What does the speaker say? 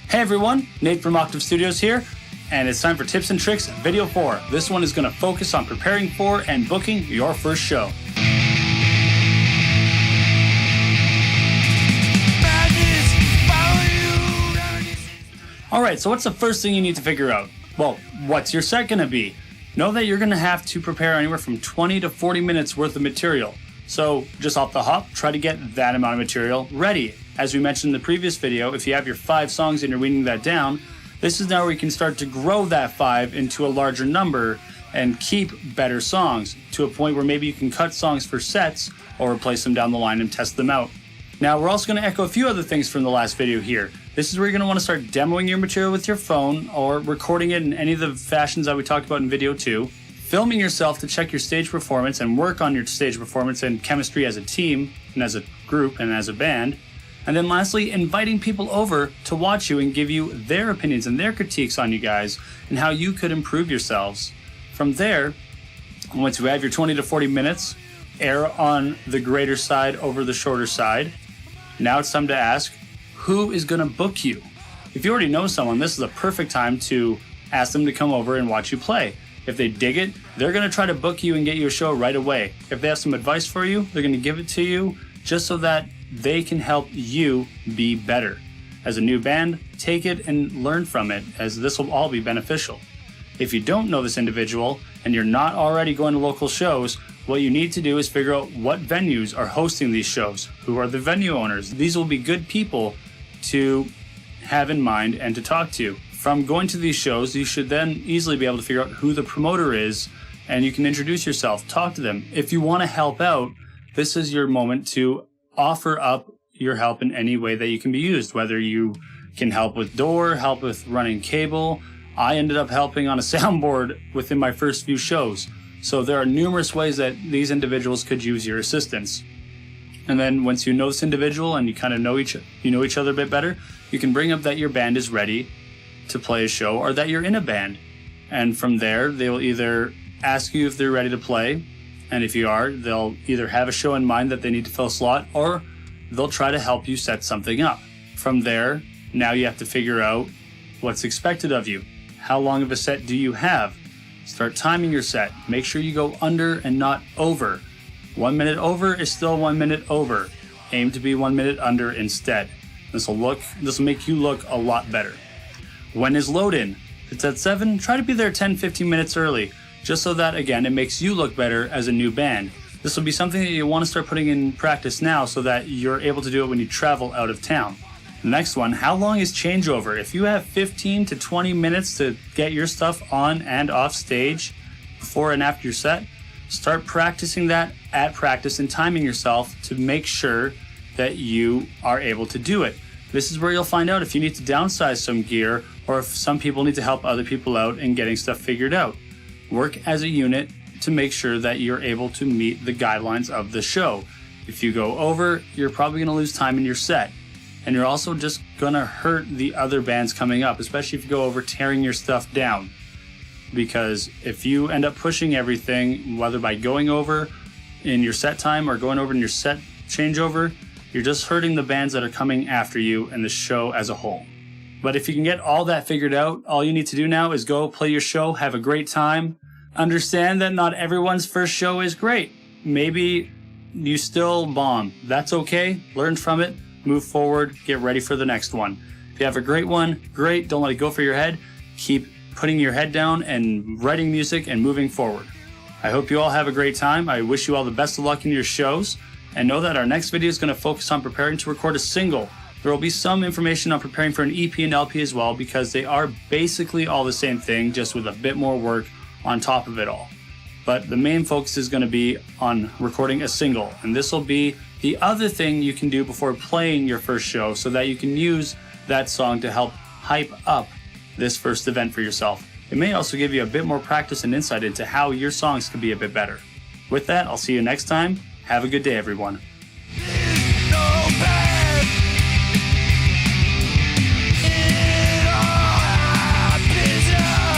Hey everyone, Nate from Octave Studios here, and it's time for Tips and Tricks Video 4. This one is going to focus on preparing for and booking your first show. Alright, so what's the first thing you need to figure out? Well, what's your set going to be? Know that you're going to have to prepare anywhere from 20 to 40 minutes worth of material. So just off the hop, try to get that amount of material ready. As we mentioned in the previous video, if you have your 5 songs and you're weaning that down, this is now where you can start to grow that 5 into a larger number and keep better songs to a point where maybe you can cut songs for sets or replace them down the line and test them out. Now, we're also going to echo a few other things from the last video here. This is where you're going to want to start demoing your material with your phone or recording it in any of the fashions that we talked about in video 2. Filming yourself to check your stage performance and work on your stage performance and chemistry as a team and as a group and as a band. And then lastly, inviting people over to watch you and give you their opinions and their critiques on you guys and how you could improve yourselves. From there, once you have your 20 to 40 minutes, err on the greater side over the shorter side. Now it's time to ask, who is going to book you? If you already know someone, this is a perfect time to ask them to come over and watch you play. If they dig it, they're going to try to book you and get you a show right away. If they have some advice for you, they're going to give it to you just so that they can help you be better. As a new band, take it and learn from it, as this will all be beneficial. If you don't know this individual and you're not already going to local shows, what you need to do is figure out what venues are hosting these shows. Who are the venue owners? These will be good people to have in mind and to talk to. From going to these shows, you should then easily be able to figure out who the promoter is, and you can introduce yourself, talk to them. If you want to help out, this is your moment to offer up your help in any way that you can be used, whether you can help with door, help with running cable. I ended up helping on a soundboard within my first few shows. So there are numerous ways that these individuals could use your assistance. And then once you know this individual and you kind of know each other a bit better, you can bring up that your band is ready to play a show or that you're in a band. And from there, they will either ask you if they're ready to play. And if you are, they'll either have a show in mind that they need to fill a slot, or they'll try to help you set something up. From there, now you have to figure out what's expected of you. How long of a set do you have? Start timing your set. Make sure you go under and not over. 1 minute over is still 1 minute over. Aim to be 1 minute under instead. This will make you look a lot better. When is load in? If it's at 7, try to be there 10-15 minutes early, just so that, again, it makes you look better as a new band. This will be something that you want to start putting in practice now so that you're able to do it when you travel out of town. The next one, how long is changeover? If you have 15 to 20 minutes to get your stuff on and off stage before and after your set, start practicing that at practice and timing yourself to make sure that you are able to do it. This is where you'll find out if you need to downsize some gear or if some people need to help other people out in getting stuff figured out. Work as a unit to make sure that you're able to meet the guidelines of the show. If you go over, you're probably going to lose time in your set. And you're also just going to hurt the other bands coming up, especially if you go over tearing your stuff down. Because if you end up pushing everything, whether by going over in your set time or going over in your set changeover, you're just hurting the bands that are coming after you and the show as a whole. But if you can get all that figured out, all you need to do now is go play your show, have a great time. Understand that not everyone's first show is great. Maybe you still bomb. That's okay. Learn from it. Move forward, get ready for the next one. If you have a great one, great, don't let it go for your head. Keep putting your head down and writing music and moving forward. I hope you all have a great time. I wish you all the best of luck in your shows, and know that our next video is going to focus on preparing to record a single. There will be some information on preparing for an EP and LP as well, because they are basically all the same thing, just with a bit more work on top of it all. But the main focus is going to be on recording a single, and this will be the other thing you can do before playing your first show so that you can use that song to help hype up this first event for yourself. It may also give you a bit more practice and insight into how your songs can be a bit better. With that, I'll see you next time. Have a good day, everyone.